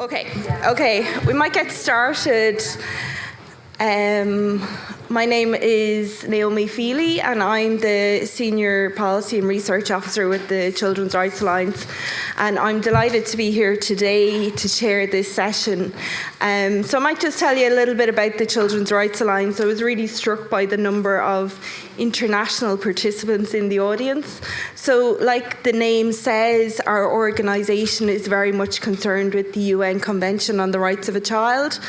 Okay, we might get started. My name is Naomi Feely and I'm the Senior Policy and Research Officer with the Children's Rights Alliance, and I'm delighted to be here today to chair this session. So I might just tell you a little bit about the Children's Rights Alliance. I was really struck by the number of international participants in the audience. So like the name says, our organisation is very much concerned with the UN Convention on the Rights of a Child,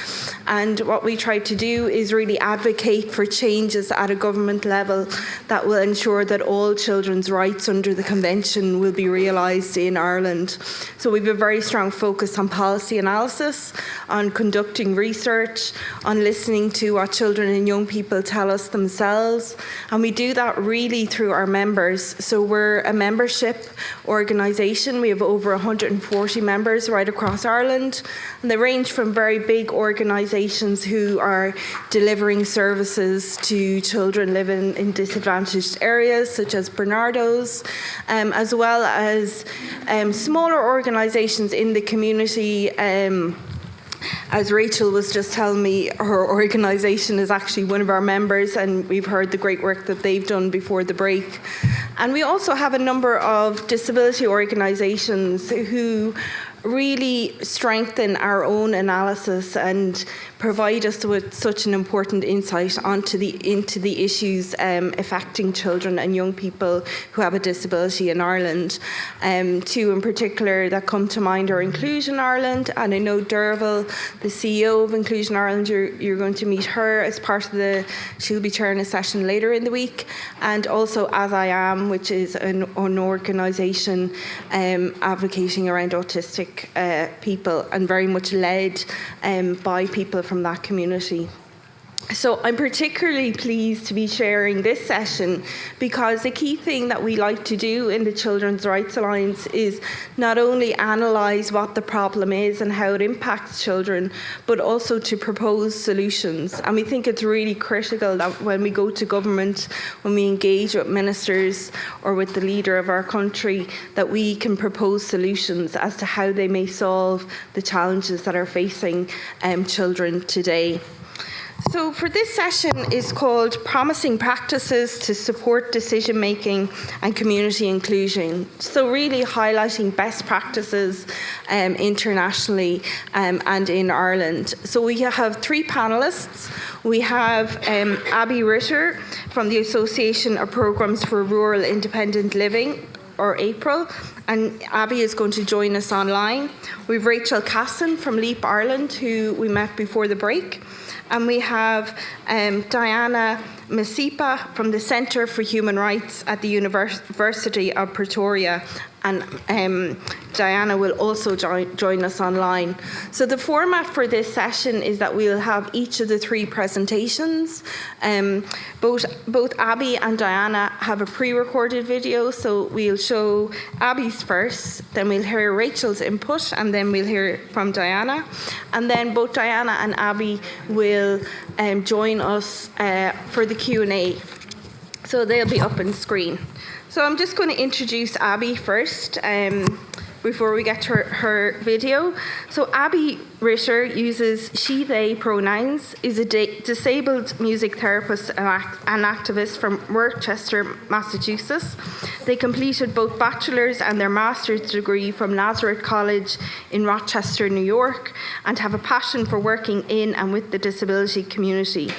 and what we try to do is really advocate for changes at a government level that will ensure that all children's rights under the Convention will be realised in Ireland. So we have a very strong focus on policy analysis, on conducting research, on listening to what children and young people tell us themselves, and we do that really through our members. So we're a membership organisation. We have over 140 members right across Ireland, and they range from very big organisations who are delivering services to children living in disadvantaged areas, such as Barnardo's, as well as smaller organisations in the community. As Rachel was just telling me, her organisation is actually one of our members, and we've heard the great work that they've done before the break. And we also have a number of disability organisations who really strengthen our own analysis and provide us with such an important insight into the issues affecting children and young people who have a disability in Ireland. Two in particular that come to mind are Inclusion Ireland, and I know Derval, the CEO of Inclusion Ireland, you're going to meet her as part of she'll be chairing a session later in the week, and also As I Am, which is an organisation advocating around autistic people and very much led by people from that community. So I'm particularly pleased to be sharing this session because the key thing that we like to do in the Children's Rights Alliance is not only analyse what the problem is and how it impacts children, but also to propose solutions. And we think it's really critical that when we go to government, when we engage with ministers or with the leader of our country, that we can propose solutions as to how they may solve the challenges that are facing children today. So for this session is called Promising Practices to Support Decision Making and Community Inclusion. So really highlighting best practices internationally and in Ireland. So we have three panellists. We have Abby Ritter from the Association of Programmes for Rural Independent Living, or April, and Abby is going to join us online. We have Rachel Casson from Leap Ireland, who we met before the break. And we have Diana Masipa from the Centre for Human Rights at the University of Pretoria. And Diana will also join us online. So the format for this session is that we'll have each of the three presentations. Both Abby and Diana have a pre-recorded video, so we'll show Abby's first, then we'll hear Rachel's input, and then we'll hear from Diana. And then both Diana and Abby will join us for the Q&A. So they'll be up on screen. So I'm just going to introduce Abby first before we get to her video. So Abby Ritter uses she, they pronouns, is a disabled music therapist and activist from Worcester, Massachusetts. They completed both bachelor's and their master's degree from Nazareth College in Rochester, New York, and have a passion for working in and with the disability community.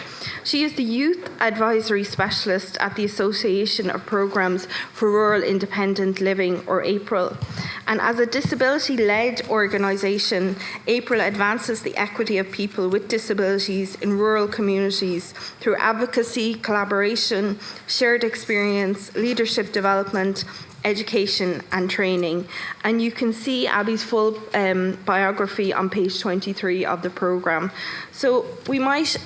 She is the Youth Advisory Specialist at the Association of Programmes for Rural Independent Living, or APRIL. And as a disability-led organisation, APRIL advances the equity of people with disabilities in rural communities through advocacy, collaboration, shared experience, leadership development, education and training. And you can see Abby's full biography on page 23 of the programme. So we might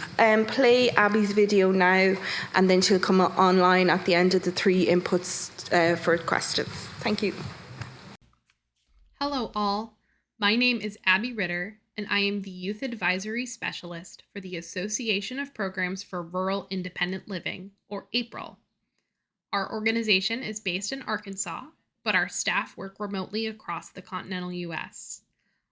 play Abby's video now, and then she'll come online at the end of the three inputs for questions. Thank you. Hello all, my name is Abby Ritter, and I am the Youth Advisory Specialist for the Association of Programmes for Rural Independent Living, or APRIL. Our organization is based in Arkansas, but our staff work remotely across the continental U.S.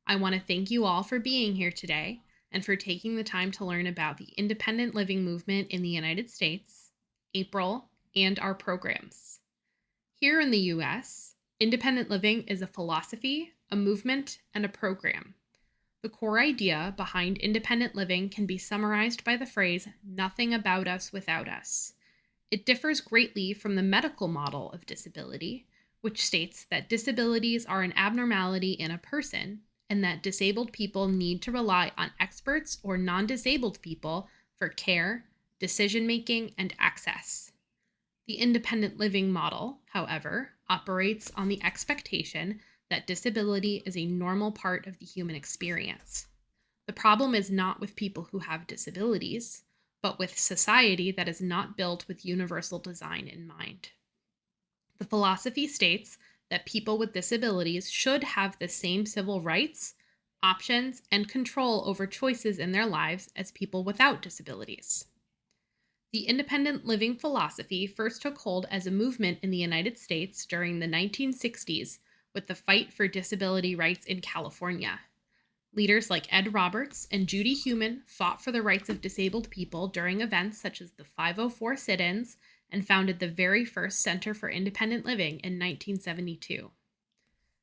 I want to thank you all for being here today and for taking the time to learn about the independent living movement in the United States, April, and our programs. Here in the US, independent living is a philosophy, a movement, and a program. The core idea behind independent living can be summarized by the phrase, "nothing about us without us." It differs greatly from the medical model of disability, which states that disabilities are an abnormality in a person and that disabled people need to rely on experts or non-disabled people for care, decision-making, and access. The independent living model, however, operates on the expectation that disability is a normal part of the human experience. The problem is not with people who have disabilities, but with society that is not built with universal design in mind. The philosophy states that people with disabilities should have the same civil rights, options, and control over choices in their lives as people without disabilities. The independent living philosophy first took hold as a movement in the United States during the 1960s with the fight for disability rights in California. Leaders like Ed Roberts and Judy Heumann fought for the rights of disabled people during events such as the 504 sit-ins and founded the very first Center for Independent Living in 1972.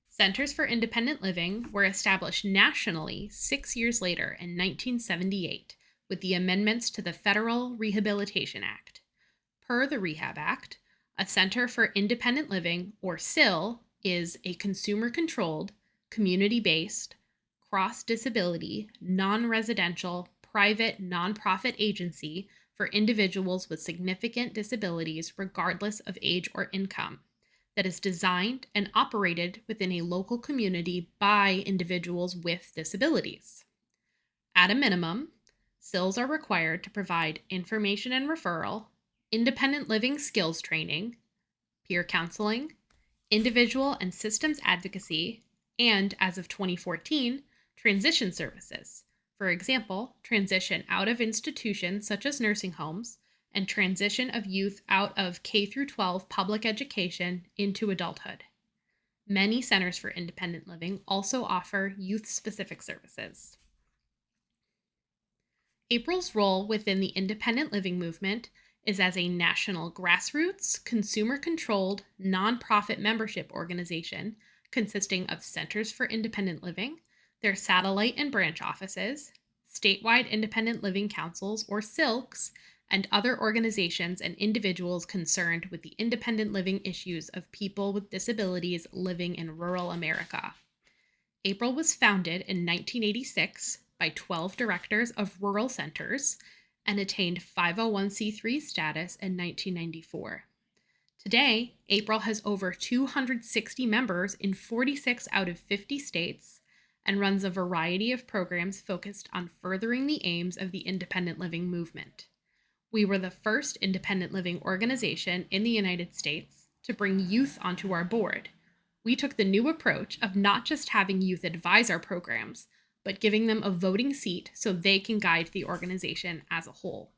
Centers for Independent Living were established nationally 6 years later in 1978 with the amendments to the Federal Rehabilitation Act. Per the Rehab Act, a Center for Independent Living, or CIL, is a consumer-controlled, community-based, cross-disability, non-residential, private, nonprofit agency for individuals with significant disabilities regardless of age or income that is designed and operated within a local community by individuals with disabilities. At a minimum, CILs are required to provide information and referral, independent living skills training, peer counseling, individual and systems advocacy, and, as of 2014, transition services. For example, transition out of institutions such as nursing homes and transition of youth out of K-12 public education into adulthood. Many centers for independent living also offer youth-specific services. April's role within the independent living movement is as a national grassroots, consumer-controlled, nonprofit membership organization consisting of Centers for Independent Living, their satellite and branch offices, statewide independent living councils, or SILCs, and other organizations and individuals concerned with the independent living issues of people with disabilities living in rural America. April was founded in 1986 by 12 directors of rural centers and attained 501c3 status in 1994. Today, April has over 260 members in 46 out of 50 states and runs a variety of programs focused on furthering the aims of the independent living movement. We were the first independent living organization in the United States to bring youth onto our board. We took the new approach of not just having youth advise our programs, but giving them a voting seat so they can guide the organization as a whole.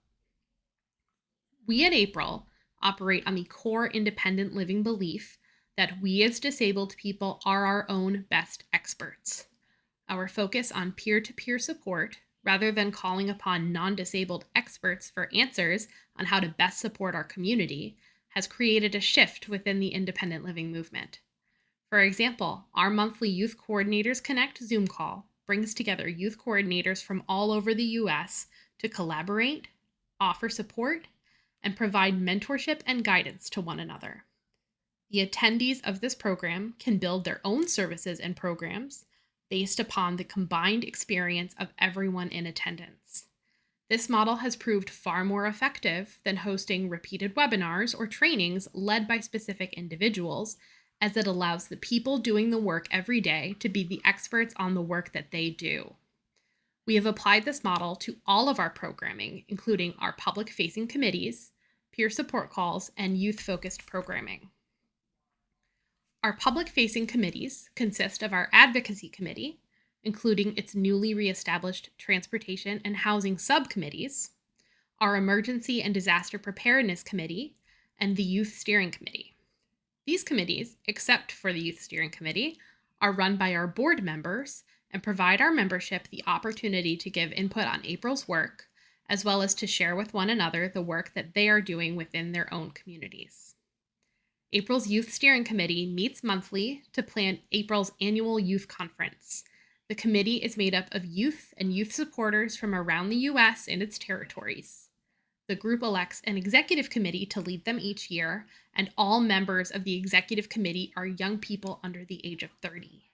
We at April operate on the core independent living belief that we as disabled people are our own best experts. Our focus on peer-to-peer support, rather than calling upon non-disabled experts for answers on how to best support our community, has created a shift within the independent living movement. For example, our monthly Youth Coordinators Connect Zoom call brings together youth coordinators from all over the U.S. to collaborate, offer support, and provide mentorship and guidance to one another. The attendees of this program can build their own services and programs based upon the combined experience of everyone in attendance. This model has proved far more effective than hosting repeated webinars or trainings led by specific individuals, as it allows the people doing the work every day to be the experts on the work that they do. We have applied this model to all of our programming, including our public-facing committees, peer support calls, and youth-focused programming. Our public-facing committees consist of our Advocacy Committee, including its newly reestablished Transportation and Housing Subcommittees, our Emergency and Disaster Preparedness Committee, and the Youth Steering Committee. These committees, except for the Youth Steering Committee, are run by our board members and provide our membership the opportunity to give input on April's work, as well as to share with one another the work that they are doing within their own communities. April's Youth Steering Committee meets monthly to plan April's annual youth conference. The committee is made up of youth and youth supporters from around the U.S. and its territories. The group elects an executive committee to lead them each year, and all members of the executive committee are young people under the age of 30.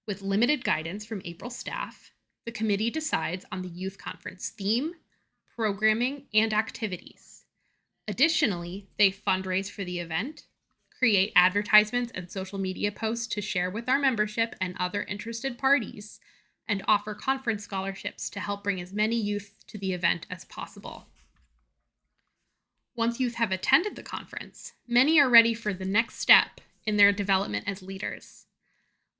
With limited guidance from April staff, the committee decides on the youth conference theme, programming, and activities. Additionally, they fundraise for the event, create advertisements and social media posts to share with our membership and other interested parties, and offer conference scholarships to help bring as many youth to the event as possible. Once youth have attended the conference, many are ready for the next step in their development as leaders.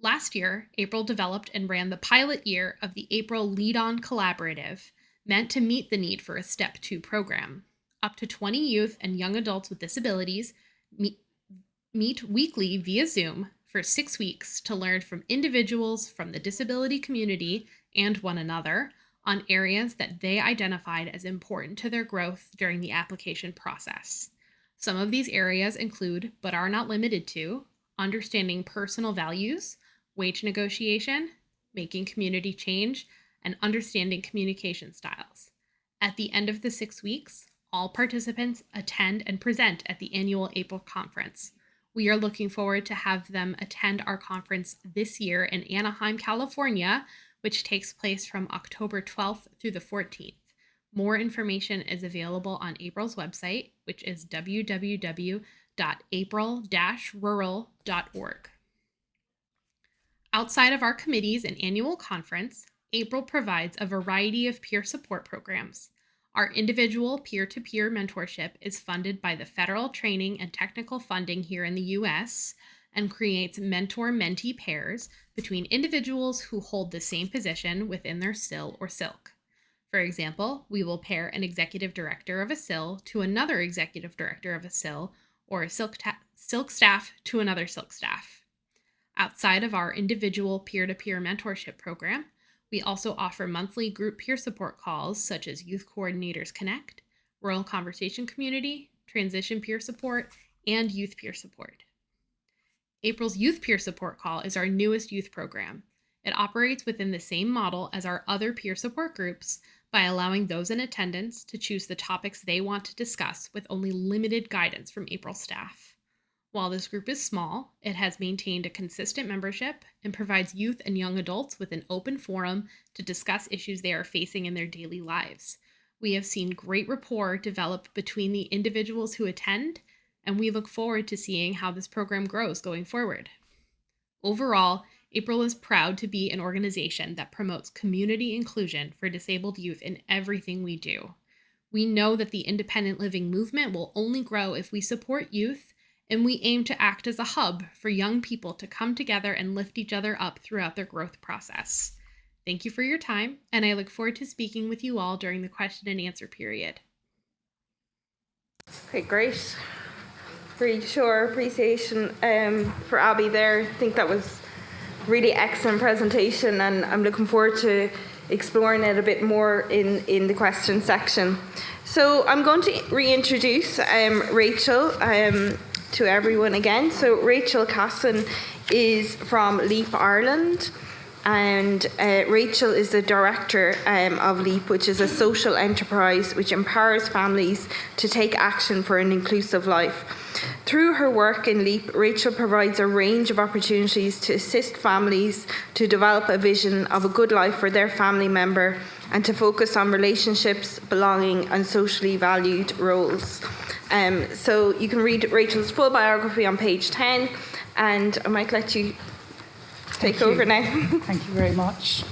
Last year, April developed and ran the pilot year of the April Lead On Collaborative, meant to meet the need for a Step 2 program. Up to 20 youth and young adults with disabilities meet weekly via Zoom for 6 weeks to learn from individuals from the disability community and one another on areas that they identified as important to their growth during the application process. Some of these areas include, but are not limited to, understanding personal values, wage negotiation, making community change, and understanding communication styles. At the end of the 6 weeks, all participants attend and present at the annual April conference. We are looking forward to have them attend our conference this year in Anaheim, California, which takes place from October 12th through the 14th. More information is available on April's website, which is www.april-rural.org. Outside of our committees and annual conference, April provides a variety of peer support programs. Our individual peer-to-peer mentorship is funded by the federal training and technical funding here in the U.S. and creates mentor-mentee pairs between individuals who hold the same position within their SIL or SILC. For example, we will pair an executive director of a SIL to another executive director of a SIL, or a SILC staff to another SILC staff. Outside of our individual peer-to-peer mentorship program, we also offer monthly group peer support calls such as Youth Coordinators Connect, Rural Conversation Community, Transition Peer Support, and Youth Peer Support. April's Youth Peer Support Call is our newest youth program. It operates within the same model as our other peer support groups by allowing those in attendance to choose the topics they want to discuss with only limited guidance from April staff. While this group is small, it has maintained a consistent membership and provides youth and young adults with an open forum to discuss issues they are facing in their daily lives. We have seen great rapport develop between the individuals who attend, and we look forward to seeing how this program grows going forward. Overall, April is proud to be an organization that promotes community inclusion for disabled youth in everything we do. We know that the independent living movement will only grow if we support youth, and we aim to act as a hub for young people to come together and lift each other up throughout their growth process. Thank you for your time, and I look forward to speaking with you all during the question and answer period. Okay, great. Really sure appreciation for Abby there. I think that was really excellent presentation, and I'm looking forward to exploring it a bit more in the question section. So I'm going to reintroduce Rachel to everyone again. So Rachel Casson is from LEAP Ireland, and Rachel is the director of LEAP, which is a social enterprise which empowers families to take action for an inclusive life. Through her work in LEAP, Rachel provides a range of opportunities to assist families to develop a vision of a good life for their family member and to focus on relationships, belonging, and socially valued roles. So you can read Rachel's full biography on page 10, and I might let you take over now. Thank you very much.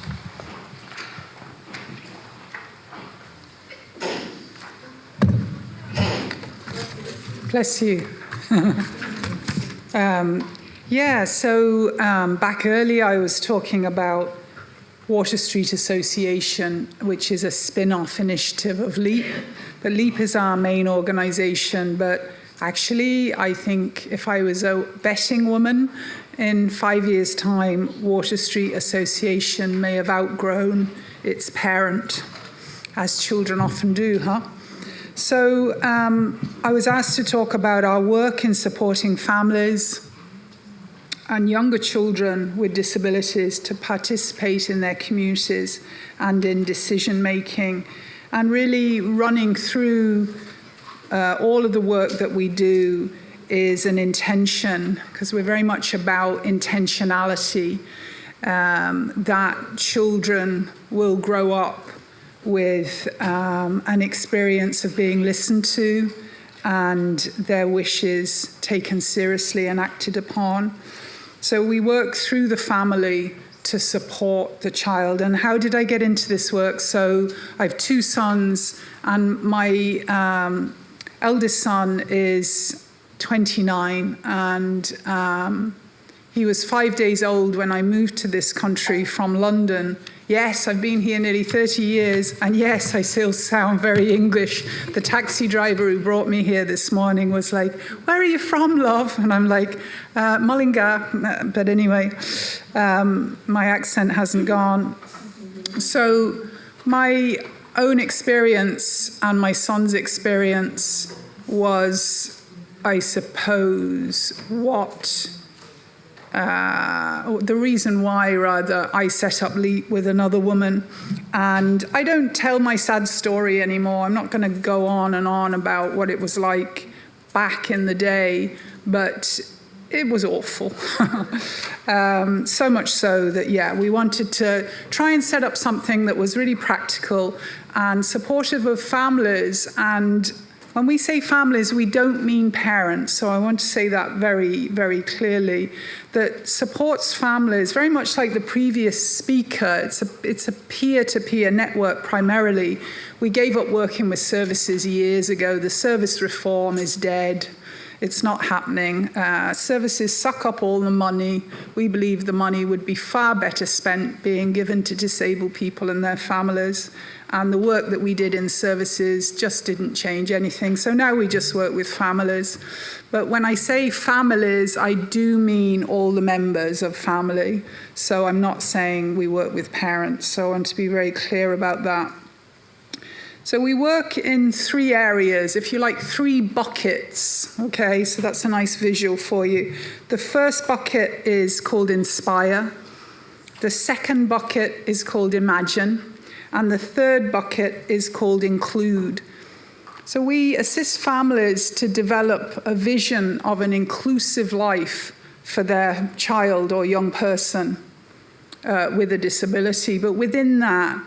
Bless you. Back earlier I was talking about Water Street Association, which is a spin-off initiative of LEAP. But LEAP is our main organisation, but actually I think if I was a betting woman, in 5 years' time, Water Street Association may have outgrown its parent, as children often do, huh? So I was asked to talk about our work in supporting families and younger children with disabilities to participate in their communities and in decision making, and really running through all of the work that we do is an intention, because we're very much about intentionality, that children will grow up with an experience of being listened to and their wishes taken seriously and acted upon. So we work through the family to support the child. And how did I get into this work? So I have 2 sons, and my eldest son is 29, and he was 5 days old when I moved to this country from London. Yes, I've been here nearly 30 years, and yes, I still sound very English. The taxi driver who brought me here this morning was like, "Where are you from, love?" And I'm like, Mullingar. But anyway, my accent hasn't gone. So my own experience and my son's experience was, I suppose, the reason why, rather, I set up LEAP with another woman. And I don't tell my sad story anymore. I'm not going to go on and on about what it was like back in the day, but it was awful. So much so that, we wanted to try and set up something that was really practical and supportive of families. And when we say families, we don't mean parents. So I want to say that very, very clearly, that supports families, very much like the previous speaker. It's a peer-to-peer network primarily. We gave up working with services years ago. The service reform is dead. It's not happening. Services suck up all the money. We believe the money would be far better spent being given to disabled people and their families. And the work that we did in services just didn't change anything. So now we just work with families. But when I say families, I do mean all the members of family. So I'm not saying we work with parents. So I want to be very clear about that. So we work in 3 areas, if you like, 3 buckets. Okay, so that's a nice visual for you. The first bucket is called Inspire. The second bucket is called Imagine. And the third bucket is called Include. So we assist families to develop a vision of an inclusive life for their child or young person with a disability. But within that,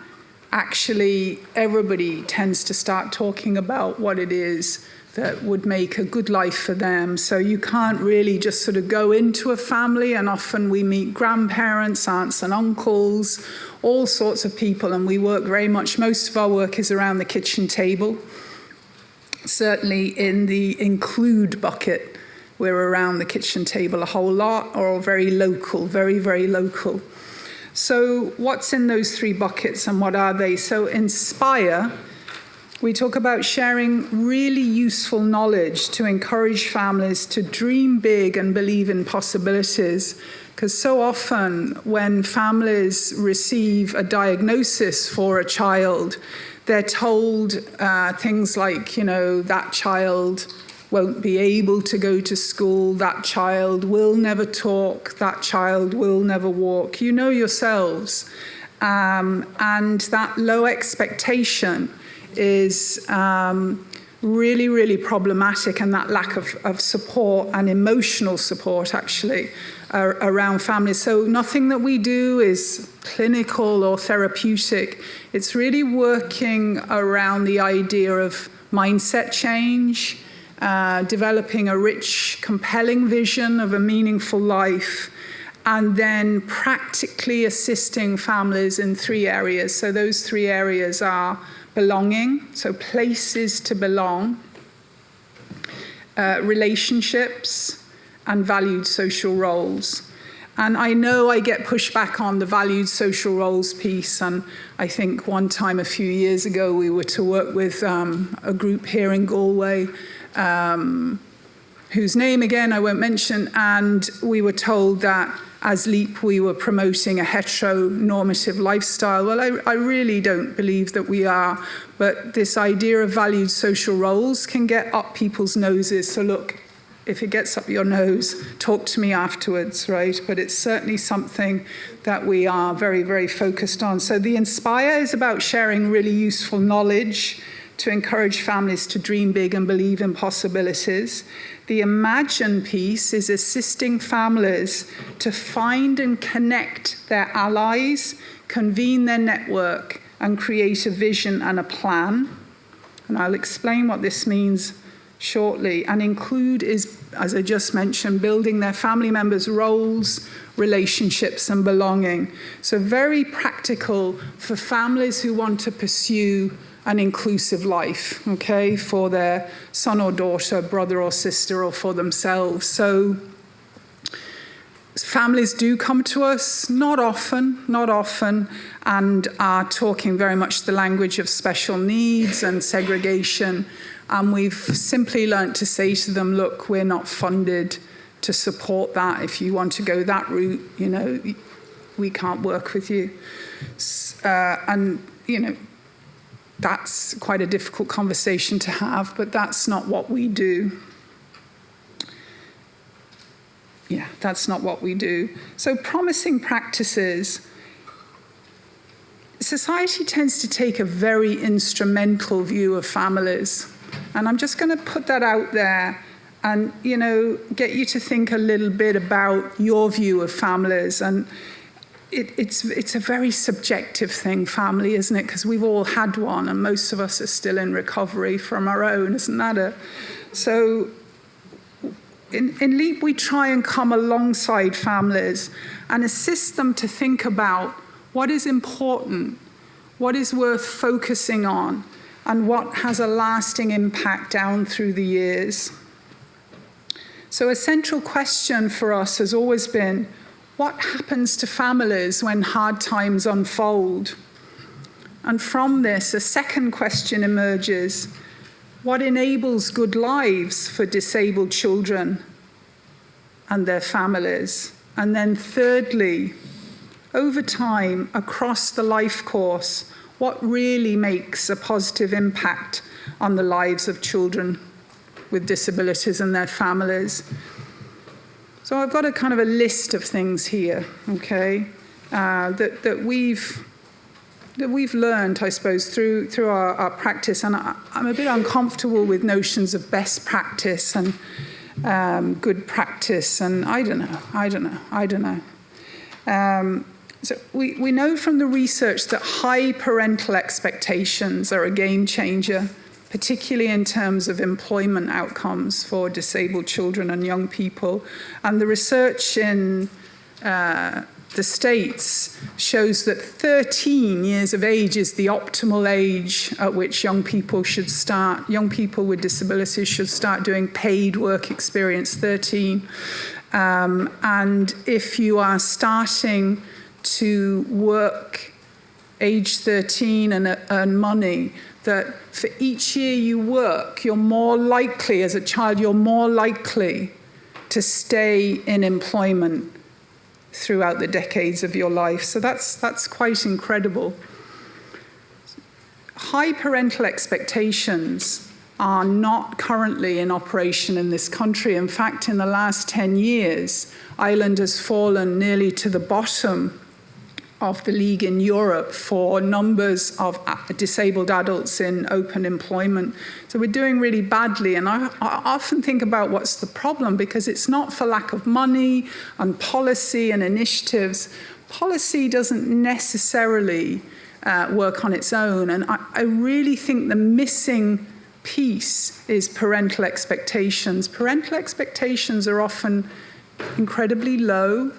actually, everybody tends to start talking about what it is that would make a good life for them. So you can't really just sort of go into a family, and often we meet grandparents, aunts and uncles, all sorts of people, and we work very much, most of our work is around the kitchen table. Certainly in the Include bucket, we're around the kitchen table a whole lot, or very local, very, very local. So what's in those 3 buckets and what are they? So Inspire, we talk about sharing really useful knowledge to encourage families to dream big and believe in possibilities. Because so often when families receive a diagnosis for a child, they're told things like, that child won't be able to go to school, that child will never talk, that child will never walk. You know yourselves. And that low expectation is really, really problematic, and that lack of support and emotional support, actually, around families. So nothing that we do is clinical or therapeutic. It's really working around the idea of mindset change, developing a rich, compelling vision of a meaningful life, and then practically assisting families in 3 areas. So those 3 areas are belonging, so places to belong, relationships, and valued social roles. And I know I get pushback on the valued social roles piece, and I think one time a few years ago we were to work with a group here in Galway, whose name, again, I won't mention, and we were told that as LEAP we were promoting a heteronormative lifestyle. Well, I really don't believe that we are, but this idea of valued social roles can get up people's noses. So look, if it gets up your nose, talk to me afterwards, right? But it's certainly something that we are very, very focused on. So the Inspire is about sharing really useful knowledge to encourage families to dream big and believe in possibilities. The Imagine piece is assisting families to find and connect their allies, convene their network, and create a vision and a plan. And I'll explain what this means shortly. And Include is, as I just mentioned, building their family members' roles, relationships, and belonging. So very practical for families who want to pursue an inclusive life, okay, for their son or daughter, brother or sister, or for themselves. So families do come to us, not often, and are talking very much the language of special needs and segregation. And we've simply learnt to say to them, look, we're not funded to support that. If you want to go that route, you know, we can't work with you. And, you know, that's quite a difficult conversation to have, but that's not what we do. Yeah, that's not what we do. So promising practices. Society tends to take a very instrumental view of families. And I'm just going to put that out there and, you know, get you to think a little bit about your view of families. And it's a very subjective thing, family, isn't it? Because we've all had one, and most of us are still in recovery from our own, isn't that so in LEAP, we try and come alongside families and assist them to think about what is important, what is worth focusing on, and what has a lasting impact down through the years. So a central question for us has always been, what happens to families when hard times unfold? And from this, a second question emerges. What enables good lives for disabled children and their families? And then thirdly, over time, across the life course, what really makes a positive impact on the lives of children with disabilities and their families? So I've got a kind of a list of things here, okay, that we've learned, I suppose, through our practice. And I'm a bit uncomfortable with notions of best practice and good practice, and I don't know. So we know from the research that high parental expectations are a game changer, particularly in terms of employment outcomes for disabled children and young people. And the research in the States shows that 13 years of age is the optimal age at which young people with disabilities should start doing paid work experience, 13. And if you are starting to work age 13 and earn money, that for each year you work, you're more likely, as a child, you're more likely to stay in employment throughout the decades of your life. So that's quite incredible. High parental expectations are not currently in operation in this country. In fact, in the last 10 years, Ireland has fallen nearly to the bottom of the league in Europe for numbers of disabled adults in open employment. So we're doing really badly. And I often think about what's the problem, because it's not for lack of money and policy and initiatives. Policy doesn't necessarily work on its own. And I really think the missing piece is parental expectations. Parental expectations are often incredibly low,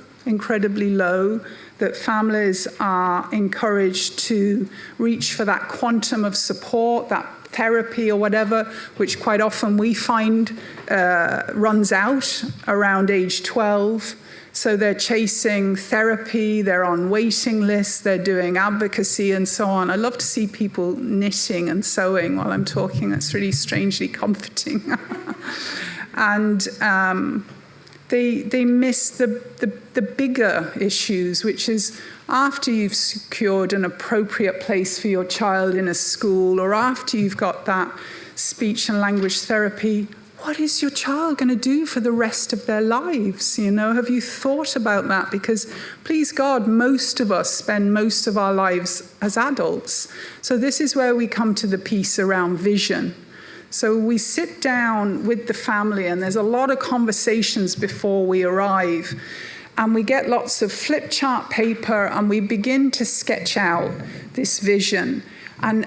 that families are encouraged to reach for that quantum of support, that therapy or whatever, which quite often we find runs out around age 12. So they're chasing therapy, they're on waiting lists, they're doing advocacy and so on. I love to see people knitting and sewing while I'm talking. That's really strangely comforting. And they miss the bigger issues, which is after you've secured an appropriate place for your child in a school, or after you've got that speech and language therapy, what is your child going to do for the rest of their lives? You know, have you thought about that? Because, please God, most of us spend most of our lives as adults. So this is where we come to the piece around vision. So we sit down with the family, and there's a lot of conversations before we arrive. And we get lots of flip chart paper, and we begin to sketch out this vision. And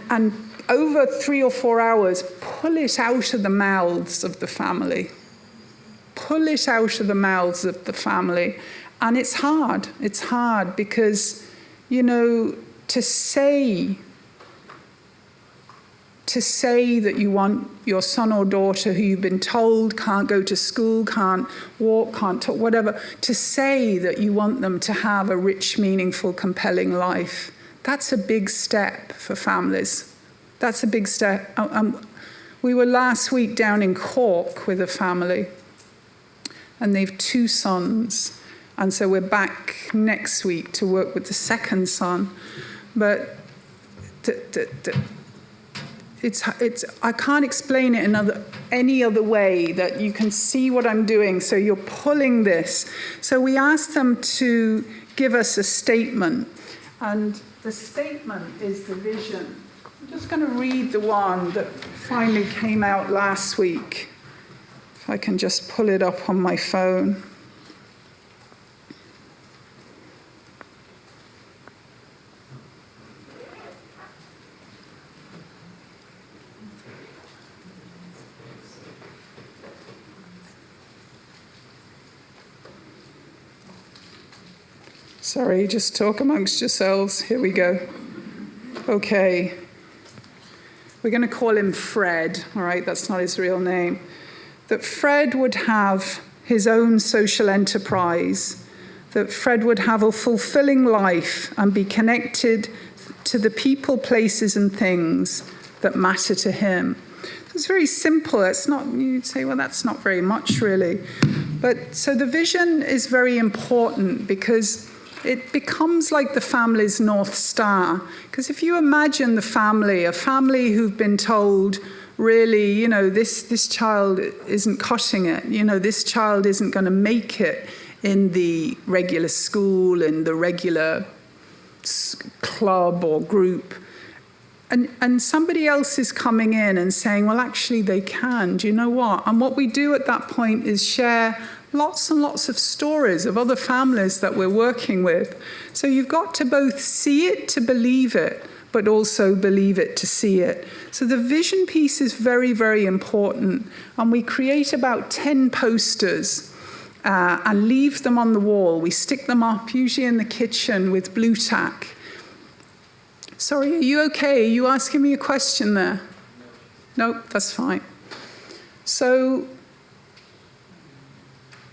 over 3 or 4 hours, pull it out of the mouths of the family. Pull it out of the mouths of the family. And it's hard. It's hard because, you know, to say that you want your son or daughter who you've been told can't go to school, can't walk, can't talk, whatever, to say that you want them to have a rich, meaningful, compelling life, that's a big step for families. That's a big step. We were last week down in Cork with a family, and they've 2 sons. And so we're back next week to work with the second son. But I can't explain it any other way that you can see what I'm doing. So you're pulling this. So we asked them to give us a statement. And the statement is the vision. I'm just going to read the one that finally came out last week. If I can just pull it up on my phone. Sorry, just talk amongst yourselves. Here we go. Okay. We're going to call him Fred, all right? That's not his real name. That Fred would have his own social enterprise, that Fred would have a fulfilling life and be connected to the people, places, and things that matter to him. It's very simple. It's not, you'd say, well, that's not very much, really. But so the vision is very important because it becomes like the family's North Star. Because if you imagine a family who've been told, really, you know, this child isn't cutting it, you know, this child isn't going to make it in the regular school, in the regular club or group. And somebody else is coming in and saying, well, actually, they can. Do you know what? And what we do at that point is share lots and lots of stories of other families that we're working with. So you've got to both see it to believe it, but also believe it to see it. So the vision piece is very, very important. And we create about 10 posters and leave them on the wall. We stick them up, usually in the kitchen, with blue tack. Sorry, are you okay? Are you asking me a question there? No, that's fine. So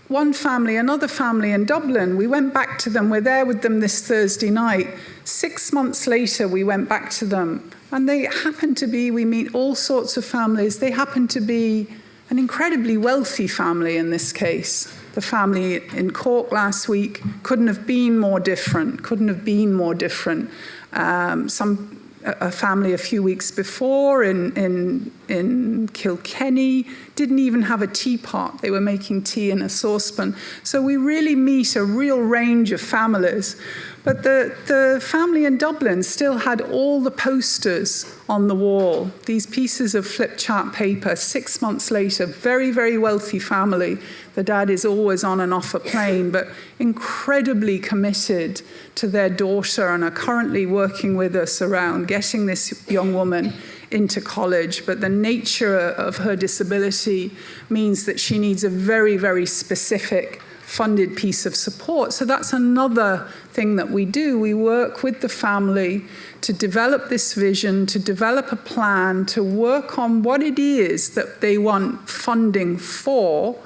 one family, another family in Dublin, we went back to them. We're there with them this Thursday night. 6 months later, we went back to them. And they happen to be, we meet all sorts of families. They happen to be an incredibly wealthy family in this case. The family in Cork last week couldn't have been more different, A family a few weeks before in Kilkenny didn't even have a teapot. They were making tea in a saucepan. So we really meet a real range of families. But the family in Dublin still had all the posters on the wall, these pieces of flip chart paper. 6 months later, very, very wealthy family. The dad is always on and off a plane, but incredibly committed to their daughter and are currently working with us around getting this young woman into college. But the nature of her disability means that she needs a very, very specific funded piece of support. So that's another thing that we do. We work with the family to develop this vision, to develop a plan, to work on what it is that they want funding for.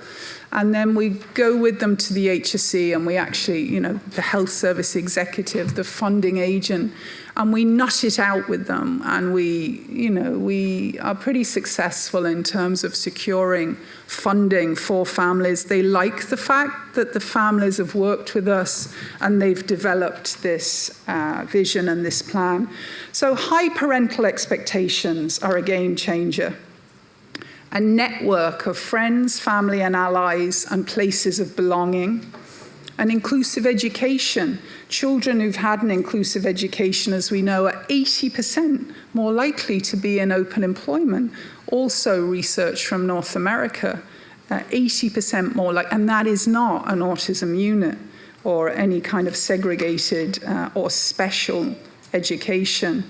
And then we go with them to the HSE, and we actually, you know, the health service executive, the funding agent, and we nut it out with them, and we are pretty successful in terms of securing funding for families. They like the fact that the families have worked with us and they've developed this vision and this plan. So high parental expectations are a game changer. A network of friends, family and allies and places of belonging. An inclusive education. Children who've had an inclusive education, as we know, are 80% more likely to be in open employment. Also research from North America, 80% more like, and that is not an autism unit or any kind of segregated or special education.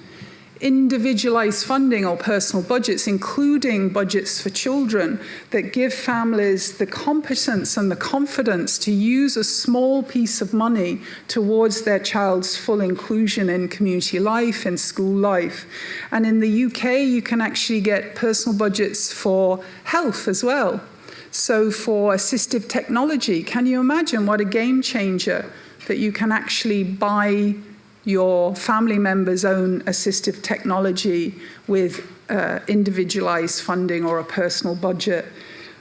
Individualized funding or personal budgets, including budgets for children, that give families the competence and the confidence to use a small piece of money towards their child's full inclusion in community life, in school life. And in the UK, you can actually get personal budgets for health as well. So for assistive technology, can you imagine what a game changer that you can actually buy your family member's own assistive technology with individualized funding or a personal budget.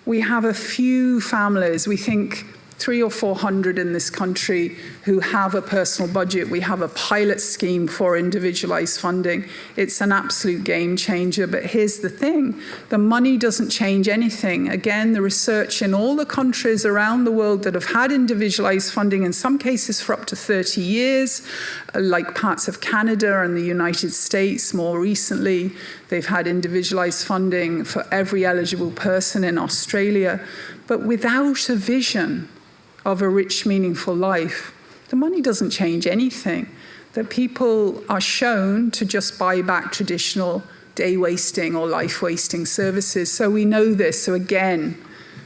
We have a few families, we think 300 or 400 in this country, who have a personal budget. We have a pilot scheme for individualized funding. It's an absolute game changer, but here's the thing. The money doesn't change anything. Again, the research in all the countries around the world that have had individualized funding, in some cases for up to 30 years, like parts of Canada and the United States more recently, they've had individualized funding for every eligible person in Australia. But without a vision of a rich, meaningful life, the money doesn't change anything. That people are shown to just buy back traditional day-wasting or life-wasting services. So we know this. So again,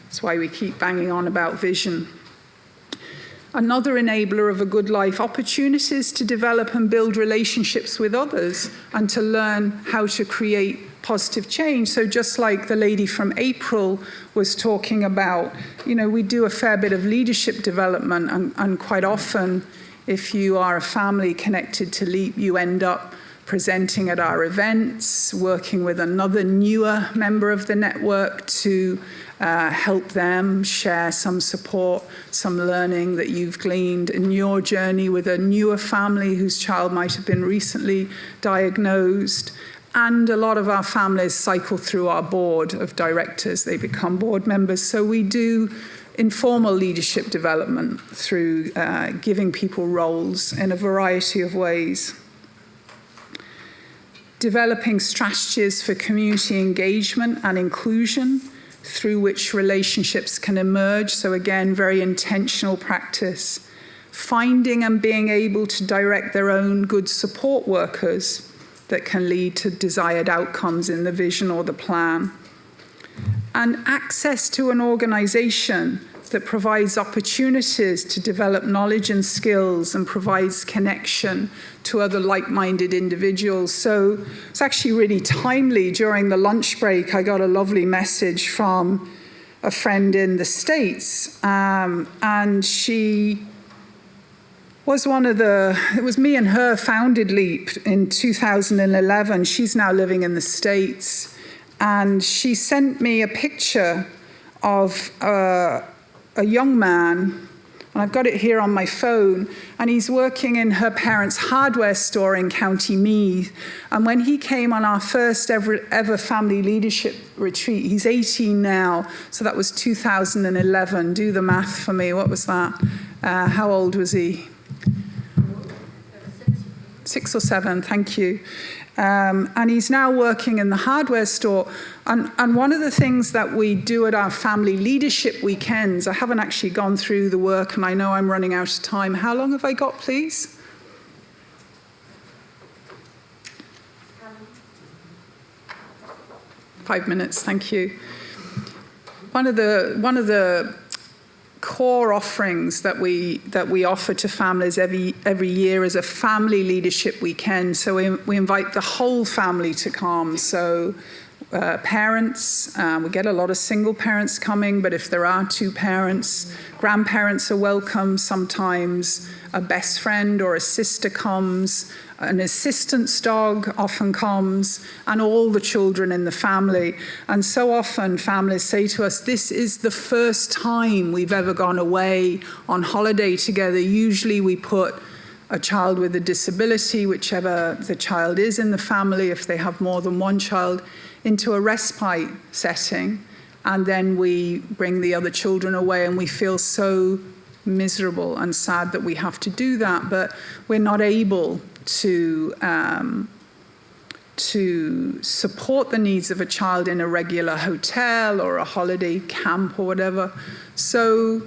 that's why we keep banging on about vision. Another enabler of a good life, opportunities to develop and build relationships with others and to learn how to create positive change. So just like the lady from April was talking about, we do a fair bit of leadership development, and quite often, if you are a family connected to LEAP, you end up presenting at our events, working with another newer member of the network to help them share some support, some learning that you've gleaned in your journey with a newer family whose child might have been recently diagnosed. And a lot of our families cycle through our board of directors. They become board members. So we do informal leadership development through giving people roles in a variety of ways. Developing strategies for community engagement and inclusion through which relationships can emerge. So again, very intentional practice. Finding and being able to direct their own good support workers that can lead to desired outcomes in the vision or the plan. And access to an organization that provides opportunities to develop knowledge and skills and provides connection to other like-minded individuals. So it's actually really timely. During the lunch break, I got a lovely message from a friend in the States, and she was it was me and her founded LEAP in 2011. She's now living in the States. And she sent me a picture of a young man, and I've got it here on my phone, and he's working in her parents' hardware store in County Meath. And when he came on our first ever family leadership retreat, he's 18 now, so that was 2011. Do the math for me. What was that? How old was he? 6 or 7, thank you. And he's now working in the hardware store. And one of the things that we do at our family leadership weekends, I haven't actually gone through the work, and I know I'm running out of time. How long have I got, please? Five minutes, thank you. One of the core offerings that we offer to families every year is a family leadership weekend. So we invite the whole family to come. So parents. We get a lot of single parents coming, but if there are two parents, grandparents are welcome. Sometimes a best friend or a sister comes, an assistance dog often comes, and all the children in the family. And so often families say to us, this is the first time we've ever gone away on holiday together. Usually we put a child with a disability, whichever the child is in the family, if they have more than one child, into a respite setting, and then we bring the other children away, and we feel so miserable and sad that we have to do that, but we're not able to support the needs of a child in a regular hotel or a holiday camp or whatever. So,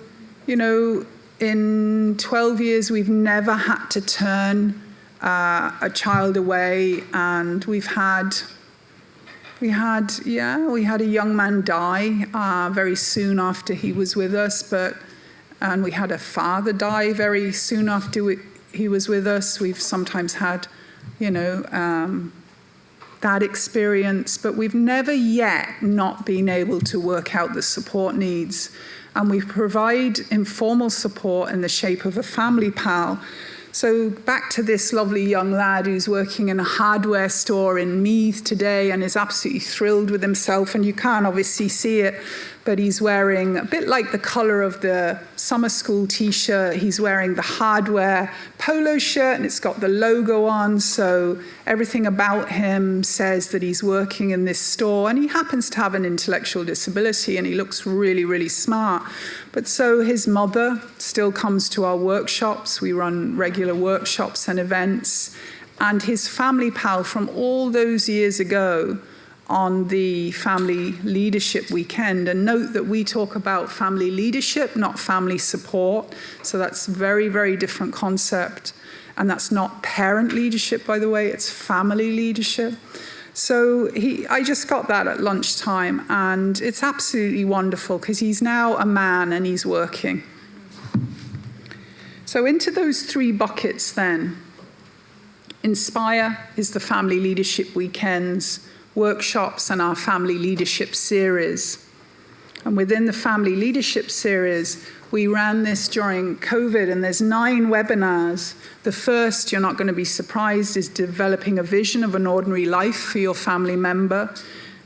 you know, in 12 years, we've never had to turn a child away, and we had a young man die very soon after he was with us, and we had a father die very soon after he was with us. We've sometimes had, that experience, but we've never yet not been able to work out the support needs. And we provide informal support in the shape of a family pal. So back to this lovely young lad who's working in a hardware store in Meath today and is absolutely thrilled with himself, and you can't obviously see it, but he's wearing, a bit like the colour of the summer school t-shirt, he's wearing the hardware polo shirt, and it's got the logo on, so everything about him says that he's working in this store, and he happens to have an intellectual disability, and he looks really, really smart. But so his mother still comes to our workshops. We run regular workshops and events, and his family pal from all those years ago on the family leadership weekend. And note that we talk about family leadership, not family support. So that's a very, very different concept. And that's not parent leadership, by the way, it's family leadership. So I just got that at lunchtime, and it's absolutely wonderful because he's now a man and he's working. So into those three buckets then. Inspire is the family leadership weekends, workshops, and our family leadership series. And within the family leadership series, we ran this during COVID, and there's 9 webinars. The first, you're not going to be surprised, is developing a vision of an ordinary life for your family member,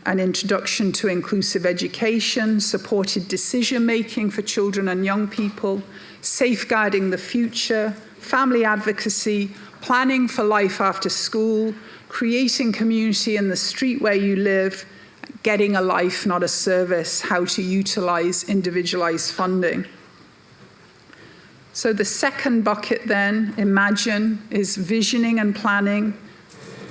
an introduction to inclusive education, supported decision-making for children and young people, safeguarding the future, family advocacy, planning for life after school, creating community in the street where you live, getting a life, not a service, how to utilize individualized funding. So the second bucket then, Imagine, is visioning and planning.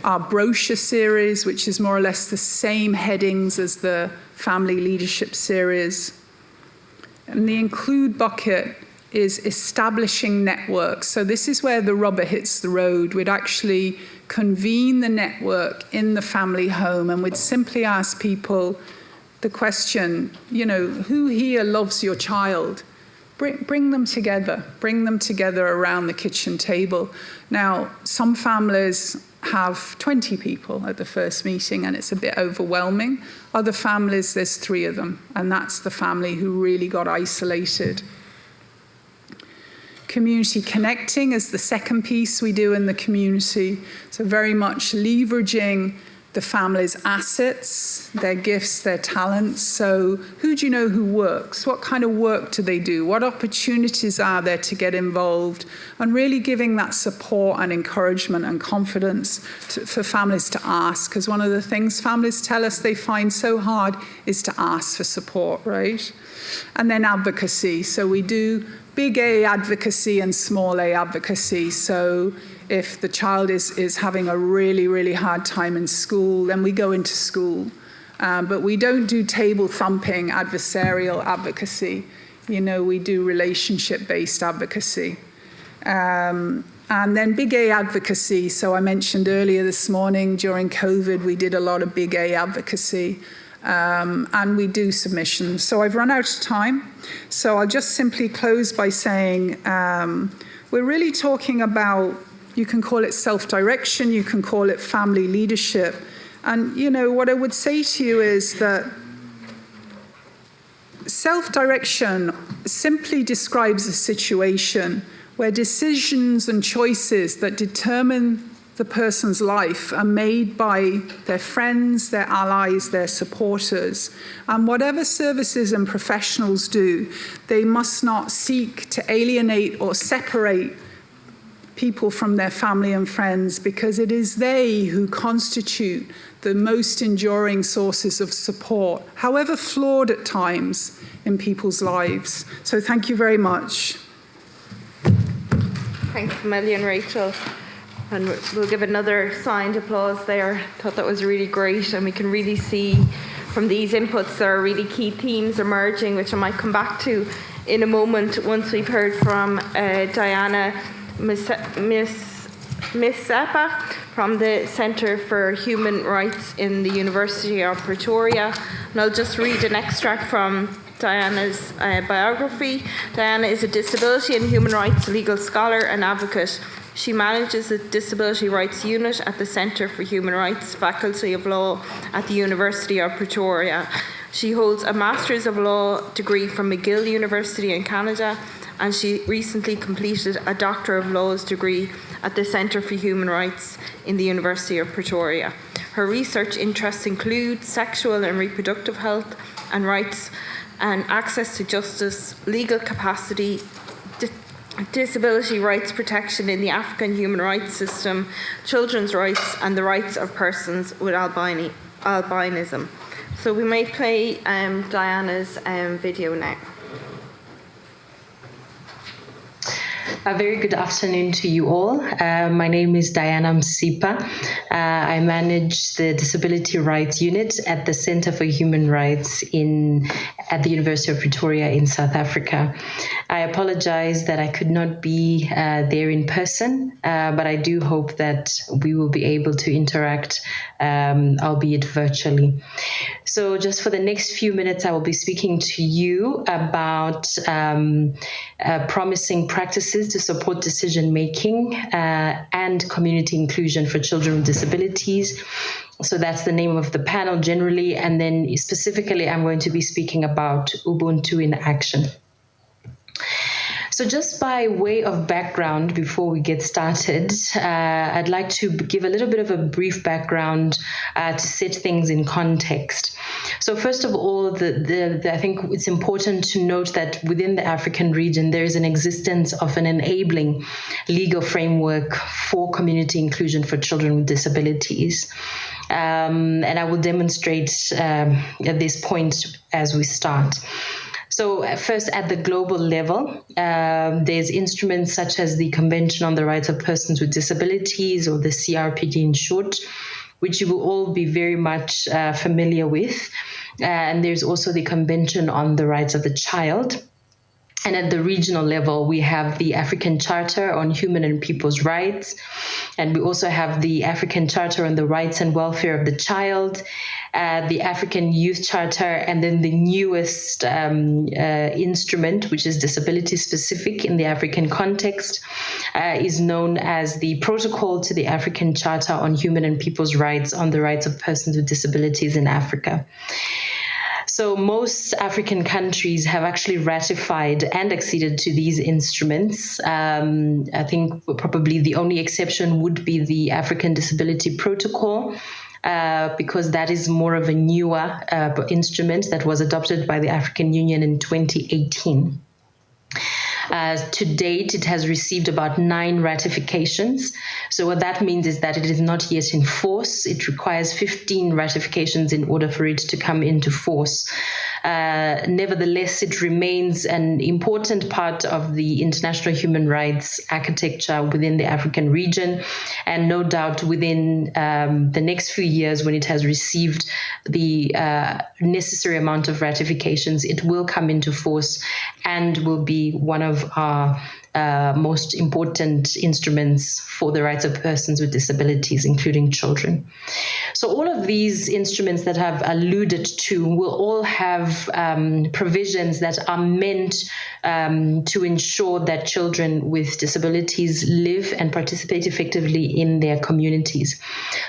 Our brochure series, which is more or less the same headings as the family leadership series. And the Include bucket is establishing networks. So this is where the rubber hits the road. We'd actually convene the network in the family home, and we'd simply ask people the question, who here loves your child? Bring them together around the kitchen table. Now, some families have 20 people at the first meeting, and it's a bit overwhelming. Other families, there's 3 of them, and that's the family who really got isolated. Community connecting is the second piece we do in the community. So very much leveraging the family's assets, their gifts, their talents. So who do you know who works? What kind of work do they do? What opportunities are there to get involved? And really giving that support and encouragement and confidence for families to ask. Because one of the things families tell us they find so hard is to ask for support, right? And then advocacy. So we do big A advocacy and small A advocacy. So if the child is having a really, really hard time in school, then we go into school. But we don't do table thumping adversarial advocacy. We do relationship-based advocacy. And then big A advocacy. So I mentioned earlier this morning during COVID, we did a lot of big A advocacy. And we do submissions. So I've run out of time. So I'll just simply close by saying we're really talking about, you can call it self-direction, you can call it family leadership, And, what I would say to you is that self-direction simply describes a situation where decisions and choices that determine the person's life are made by their friends, their allies, their supporters. And whatever services and professionals do, they must not seek to alienate or separate people from their family and friends, because it is they who constitute the most enduring sources of support, however flawed at times in people's lives. So thank you very much. Thanks a million, Rachel. And we'll give another signed applause there. I thought that was really great, and we can really see from these inputs there are really key themes emerging, which I might come back to in a moment once we've heard from Diana Msapa from the Centre for Human Rights in the University of Pretoria. And I'll just read an extract from Diana's biography. Diana is a disability and human rights legal scholar and advocate. She manages the Disability Rights Unit at the Centre for Human Rights Faculty of Law at the University of Pretoria. She holds a Master's of Law degree from McGill University in Canada, and she recently completed a Doctor of Laws degree at the Centre for Human Rights in the University of Pretoria. Her research interests include sexual and reproductive health and rights and access to justice, legal capacity, disability rights protection in the African human rights system, children's rights, and the rights of persons with albinism. So we may play Diana's video now. A very good afternoon to you all. My name is Diana Msapa. I manage the Disability Rights Unit at the Centre for Human Rights at the University of Pretoria in South Africa. I apologize that I could not be there in person, but I do hope that we will be able to interact, albeit virtually. So just for the next few minutes, I will be speaking to you about promising practices to support decision-making and community inclusion for children with disabilities. So that's the name of the panel generally. And then specifically, I'm going to be speaking about Ubuntu in action. So just by way of background, before we get started, I'd like to give a little bit of a brief background to set things in context. So first of all, I think it's important to note that within the African region, there is an existence of an enabling legal framework for community inclusion for children with disabilities. And I will demonstrate at this point as we start. So first, at the global level, there's instruments such as the Convention on the Rights of Persons with Disabilities, or the CRPD in short, which you will all be very much familiar with. And there's also the Convention on the Rights of the Child. And at the regional level, we have the African Charter on Human and People's Rights. And we also have the African Charter on the Rights and Welfare of the Child, the African Youth Charter, and then the newest instrument, which is disability specific in the African context, is known as the Protocol to the African Charter on Human and People's Rights on the Rights of Persons with Disabilities in Africa. So most African countries have actually ratified and acceded to these instruments. I think probably the only exception would be the African Disability Protocol, because that is more of a newer instrument that was adopted by the African Union in 2018. To date, it has received about 9 ratifications. So what that means is that it is not yet in force. It requires 15 ratifications in order for it to come into force. Nevertheless, it remains an important part of the international human rights architecture within the African region. And no doubt within the next few years, when it has received the necessary amount of ratifications, it will come into force and will be one of our most important instruments for the rights of persons with disabilities, including children. So all of these instruments that I've alluded to will all have provisions that are meant to ensure that children with disabilities live and participate effectively in their communities.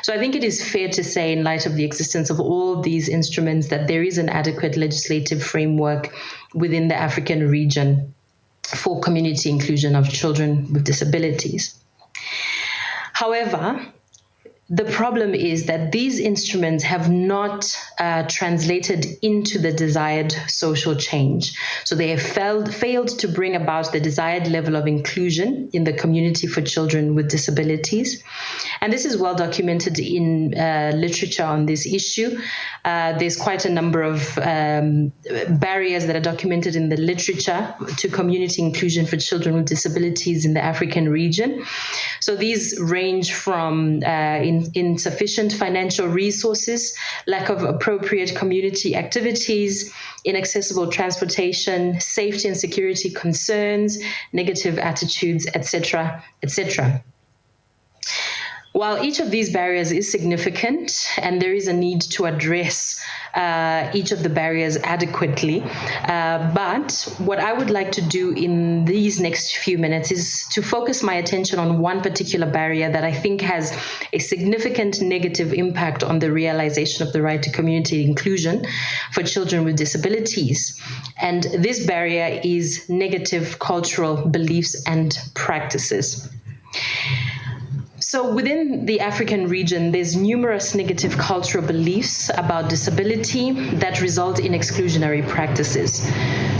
So I think it is fair to say, in light of the existence of all these instruments, that there is an adequate legislative framework within the African region for community inclusion of children with disabilities. However, the problem is that these instruments have not translated into the desired social change. So they have failed to bring about the desired level of inclusion in the community for children with disabilities. And this is well documented in literature on this issue. There's quite a number of barriers that are documented in the literature to community inclusion for children with disabilities in the African region. So these range from insufficient financial resources, lack of appropriate community activities, inaccessible transportation, safety and security concerns, negative attitudes, etc., etc. While each of these barriers is significant and there is a need to address each of the barriers adequately, but what I would like to do in these next few minutes is to focus my attention on one particular barrier that I think has a significant negative impact on the realization of the right to community inclusion for children with disabilities. And this barrier is negative cultural beliefs and practices. So within the African region, there's numerous negative cultural beliefs about disability that result in exclusionary practices.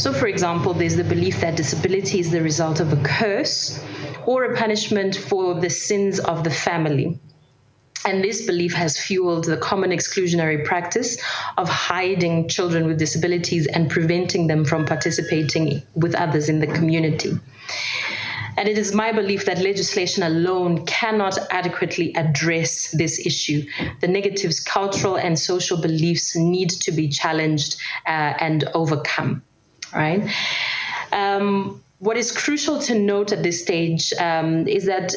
So for example, there's the belief that disability is the result of a curse or a punishment for the sins of the family. And this belief has fueled the common exclusionary practice of hiding children with disabilities and preventing them from participating with others in the community. And it is my belief that legislation alone cannot adequately address this issue. The negative cultural and social beliefs need to be challenged and overcome, right? What is crucial to note at this stage is that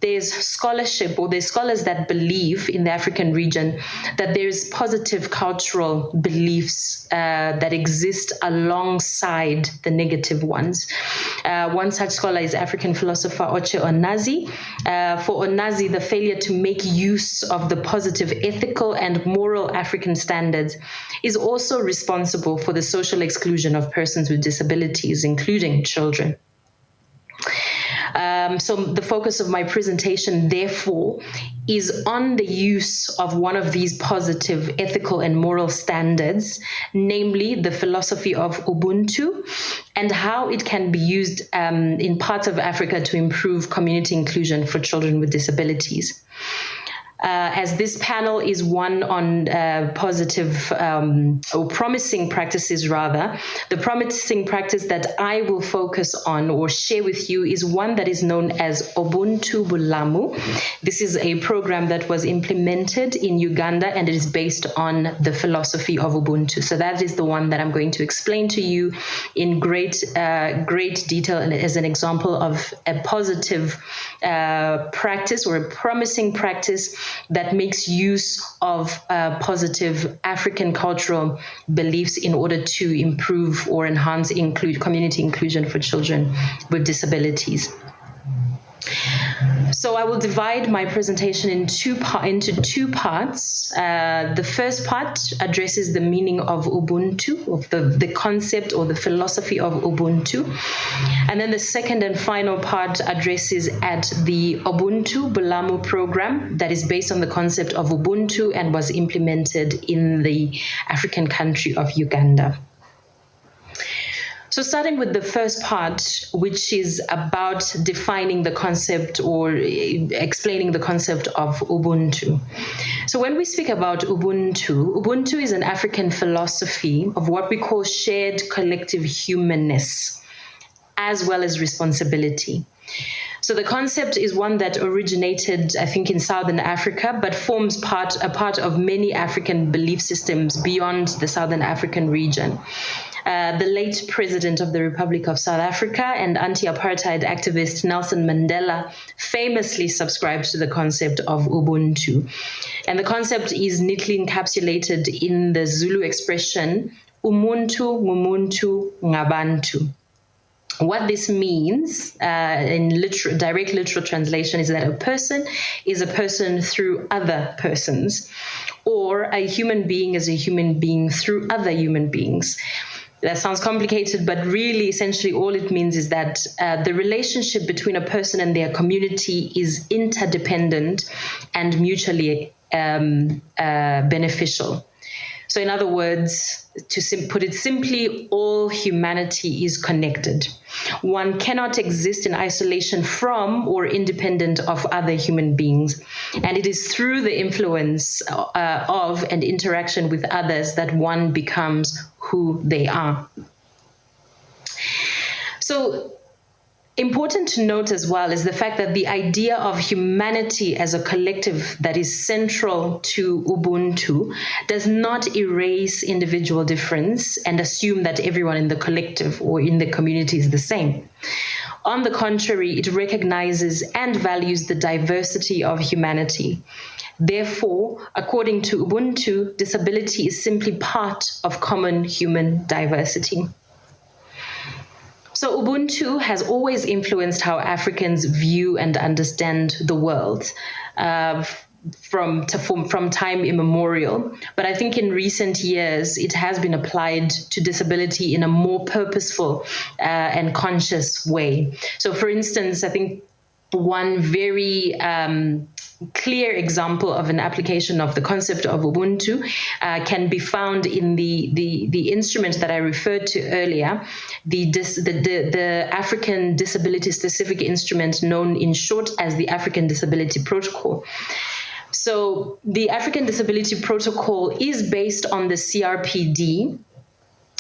there's scholarship, or there's scholars that believe in the African region that there's positive cultural beliefs that exist alongside the negative ones. One such scholar is African philosopher Oche Onazi. For Onazi, the failure to make use of the positive ethical and moral African standards is also responsible for the social exclusion of persons with disabilities, including children. So the focus of my presentation, therefore, is on the use of one of these positive ethical and moral standards, namely the philosophy of Ubuntu, and how it can be used in parts of Africa to improve community inclusion for children with disabilities. As this panel is one on positive or promising practices, rather, the promising practice that I will focus on or share with you is one that is known as Ubuntu Bulamu. This is a program that was implemented in Uganda, and it is based on the philosophy of Ubuntu. So that is the one that I'm going to explain to you in great detail, and as an example of a positive practice or a promising practice that makes use of positive African cultural beliefs in order to improve or enhance community inclusion for children with disabilities. So I will divide my presentation into two parts. The first part addresses the meaning of Ubuntu, of the concept or the philosophy of Ubuntu. And then the second and final part addresses at the Ubuntu Bulamu program that is based on the concept of Ubuntu and was implemented in the African country of Uganda. So starting with the first part, which is about defining the concept or explaining the concept of Ubuntu. So when we speak about Ubuntu, Ubuntu is an African philosophy of what we call shared collective humanness, as well as responsibility. So the concept is one that originated, I think, in Southern Africa, but forms a part of many African belief systems beyond the Southern African region. The late president of the Republic of South Africa and anti-apartheid activist Nelson Mandela famously subscribed to the concept of Ubuntu. And the concept is neatly encapsulated in the Zulu expression, Umuntu ngumuntu ngabantu. What this means in direct literal translation is that a person is a person through other persons, or a human being is a human being through other human beings. That sounds complicated, but really essentially all it means is that the relationship between a person and their community is interdependent and mutually beneficial. So in other words, to put it simply, all humanity is connected. One cannot exist in isolation from or independent of other human beings. And it is through the influence of and interaction with others that one becomes who they are. So, important to note as well is the fact that the idea of humanity as a collective that is central to Ubuntu does not erase individual difference and assume that everyone in the collective or in the community is the same. On the contrary, it recognizes and values the diversity of humanity. Therefore, according to Ubuntu, disability is simply part of common human diversity. So Ubuntu has always influenced how Africans view and understand the world from time immemorial. But I think in recent years, it has been applied to disability in a more purposeful and conscious way. So for instance, I think one very clear example of an application of the concept of Ubuntu can be found in the instrument that I referred to earlier, the African Disability Specific Instrument, known in short as the African Disability Protocol. So the African Disability Protocol is based on the CRPD,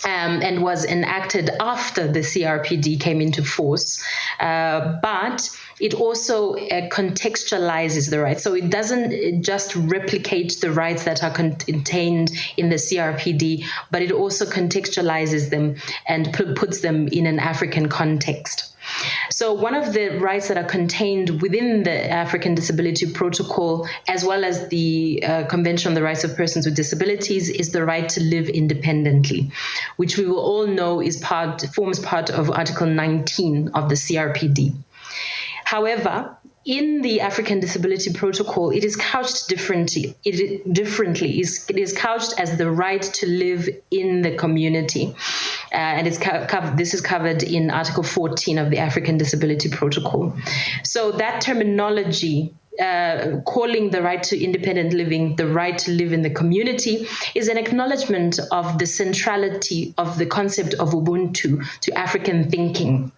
and was enacted after the CRPD came into force, but it also contextualizes the rights. So it doesn't just replicate the rights that are contained in the CRPD, but it also contextualizes them and puts them in an African context. So one of the rights that are contained within the African Disability Protocol, as well as the Convention on the Rights of Persons with Disabilities, is the right to live independently, which we will all know forms part of Article 19 of the CRPD. However, in the African Disability Protocol, it is couched differently. It is couched as the right to live in the community. And this is covered in Article 14 of the African Disability Protocol. So that terminology, calling the right to independent living the right to live in the community, is an acknowledgement of the centrality of the concept of Ubuntu to African thinking.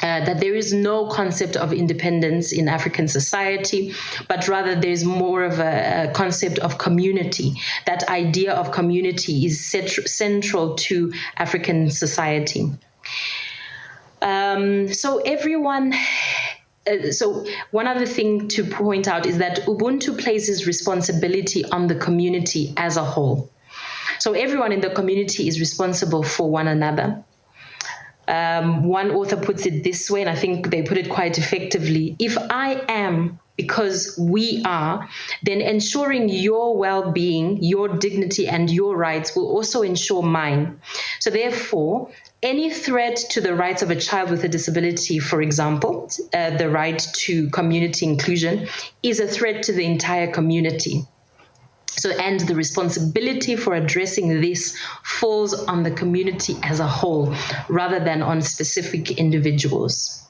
That there is no concept of independence in African society, but rather there's more of a concept of community. That idea of community is central to African society. So one other thing to point out is that Ubuntu places responsibility on the community as a whole. So everyone in the community is responsible for one another. One author puts it this way, and I think they put it quite effectively. If I am because we are, then ensuring your well-being, your dignity, and your rights will also ensure mine. So therefore, any threat to the rights of a child with a disability, for example, the right to community inclusion, is a threat to the entire community. So, and the responsibility for addressing this falls on the community as a whole, rather than on specific individuals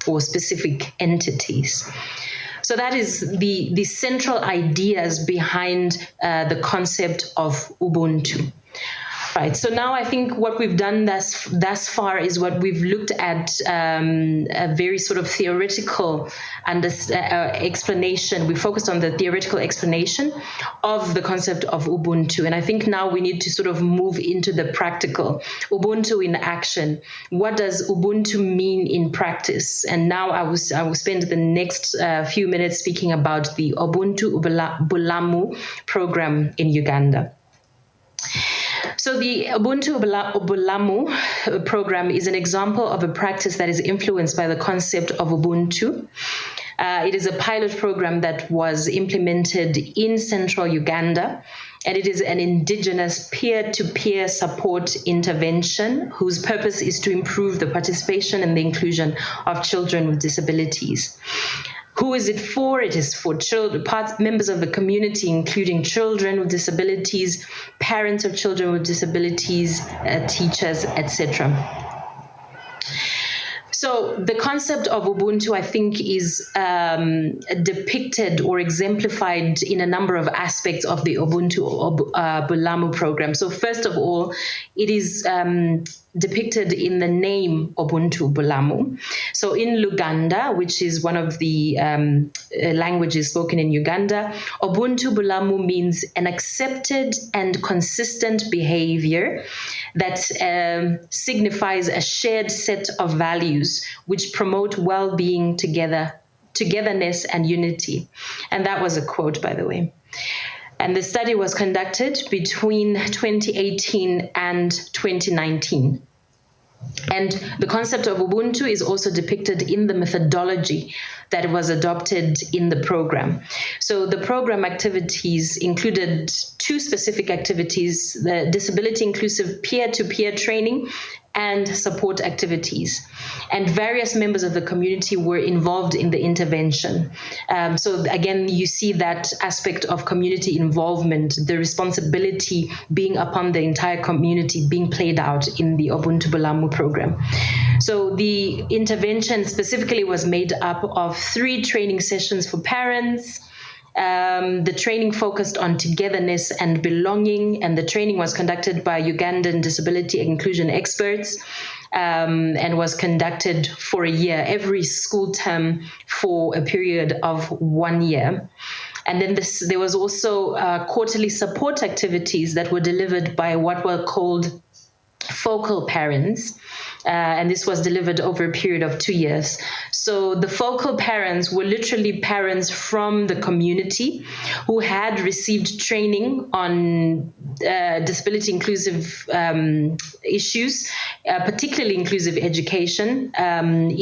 or specific entities. So that is the central ideas behind the concept of Ubuntu. Right. So now I think what we've done thus far is what we've looked at a very sort of theoretical explanation. We focused on the theoretical explanation of the concept of Ubuntu. And I think now we need to sort of move into the practical. Ubuntu in action. What does Ubuntu mean in practice? And now I will spend the next few minutes speaking about the Ubuntu Bulamu program in Uganda. So the Ubuntu Bulamu program is an example of a practice that is influenced by the concept of Ubuntu. It is a pilot program that was implemented in central Uganda, and it is an indigenous peer-to-peer support intervention whose purpose is to improve the participation and the inclusion of children with disabilities. Who is it for? It is for children, members of the community, including children with disabilities, parents of children with disabilities, teachers, etc. So the concept of Ubuntu, I think, is depicted or exemplified in a number of aspects of the Ubuntu Bulamu program. So first of all, it is depicted in the name Ubuntu Bulamu. So in Luganda, which is one of the languages spoken in Uganda, Ubuntu Bulamu means an accepted and consistent behavior that signifies a shared set of values which promote well-being, togetherness, and unity. And that was a quote, by the way. And the study was conducted between 2018 and 2019. And the concept of Ubuntu is also depicted in the methodology that was adopted in the program. So the program activities included two specific activities: the disability inclusive peer-to-peer training and support activities. And various members of the community were involved in the intervention. So again, you see that aspect of community involvement, the responsibility being upon the entire community being played out in the Ubuntu Bulamu program. So the intervention specifically was made up of 3 training sessions for parents. The training focused on togetherness and belonging, and the training was conducted by Ugandan disability inclusion experts, and was conducted for a year, every school term for a period of 1 year. And then there was also quarterly support activities that were delivered by what were called focal parents. And this was delivered over a period of 2 years. So the focal parents were literally parents from the community who had received training on disability inclusive issues, particularly inclusive education,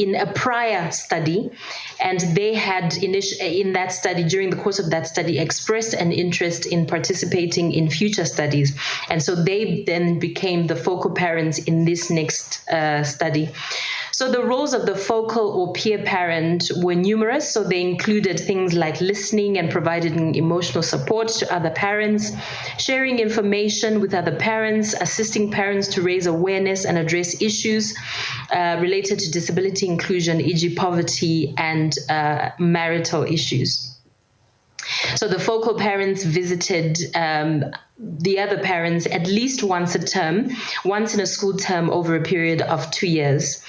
in a prior study. And they had, in that study, during the course of that study, expressed an interest in participating in future studies. And so they then became the focal parents in this next study. So the roles of the focal or peer parent were numerous. So they included things like listening and providing emotional support to other parents, sharing information with other parents, assisting parents to raise awareness and address issues related to disability inclusion, e.g. poverty and marital issues. So the focal parents visited the other parents at least once a term, once in a school term over a period of 2 years.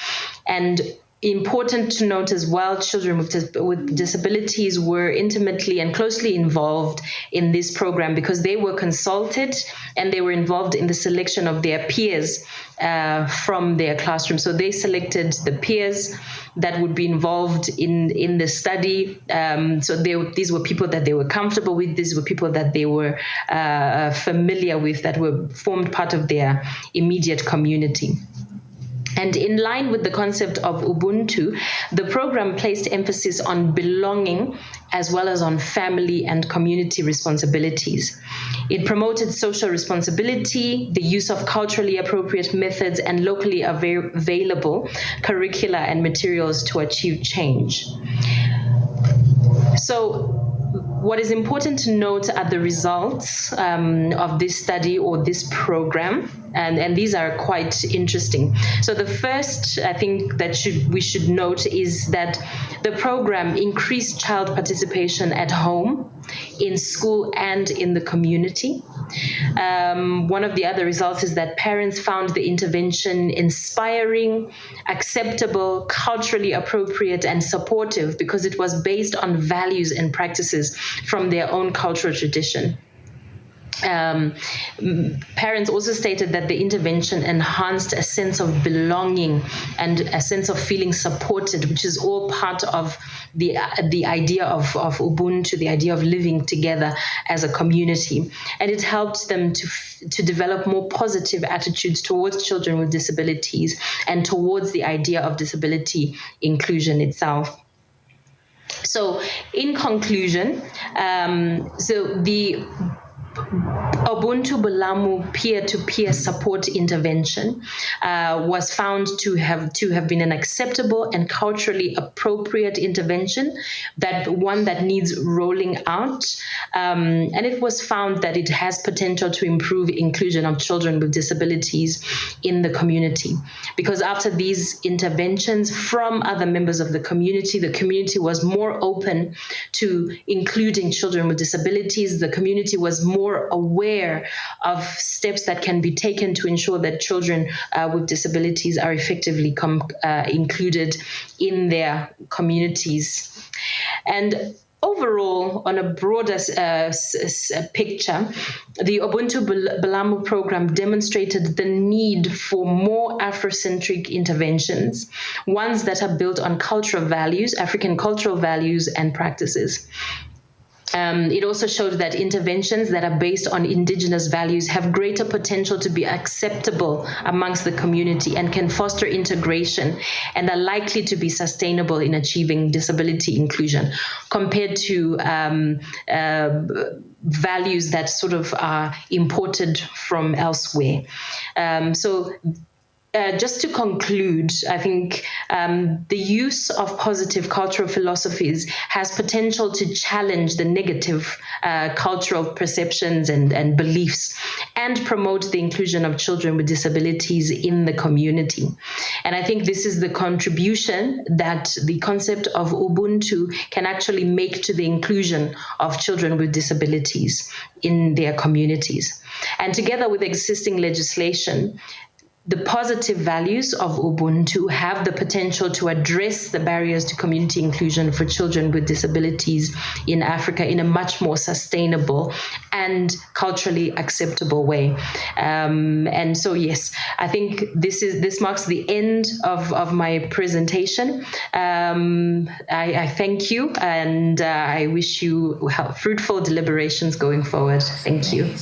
And important to note as well, children with disabilities were intimately and closely involved in this program because they were consulted and they were involved in the selection of their peers from their classroom. So they selected the peers that would be involved in the study. So these were people that they were comfortable with. These were people that they were familiar with, that were formed part of their immediate community. And in line with the concept of Ubuntu, the program placed emphasis on belonging as well as on family and community responsibilities. It promoted social responsibility, the use of culturally appropriate methods and locally available curricula and materials to achieve change. So, what is important to note are the results of this study or this program, and these are quite interesting. So the first, I think, that we should note is that the program increased child participation at home, in school, and in the community. One of the other results is that parents found the intervention inspiring, acceptable, culturally appropriate, and supportive because it was based on values and practices from their own cultural tradition. Parents also stated that the intervention enhanced a sense of belonging and a sense of feeling supported, which is all part of the idea of Ubuntu, the idea of living together as a community. And it helped them to develop more positive attitudes towards children with disabilities and towards the idea of disability inclusion itself. So in conclusion, so the Ubuntu Bulamu peer-to-peer support intervention was found to have been an acceptable and culturally appropriate intervention, that one that needs rolling out, and it was found that it has potential to improve inclusion of children with disabilities in the community. Because after these interventions from other members of the community was more open to including children with disabilities. The community was more aware of steps that can be taken to ensure that children with disabilities are effectively included in their communities. And overall, on a broader picture, the Ubuntu Bulamu program demonstrated the need for more Afrocentric interventions, ones that are built on cultural values, African cultural values and practices. It also showed that interventions that are based on indigenous values have greater potential to be acceptable amongst the community and can foster integration and are likely to be sustainable in achieving disability inclusion compared to values that sort of are imported from elsewhere. Just to conclude, I think the use of positive cultural philosophies has potential to challenge the negative cultural perceptions and beliefs and promote the inclusion of children with disabilities in the community. And I think this is the contribution that the concept of Ubuntu can actually make to the inclusion of children with disabilities in their communities. And together with existing legislation, the positive values of Ubuntu have the potential to address the barriers to community inclusion for children with disabilities in Africa in a much more sustainable and culturally acceptable way. And so, yes, I think this marks the end of my presentation. I thank you, and I wish you fruitful deliberations going forward. Thank you.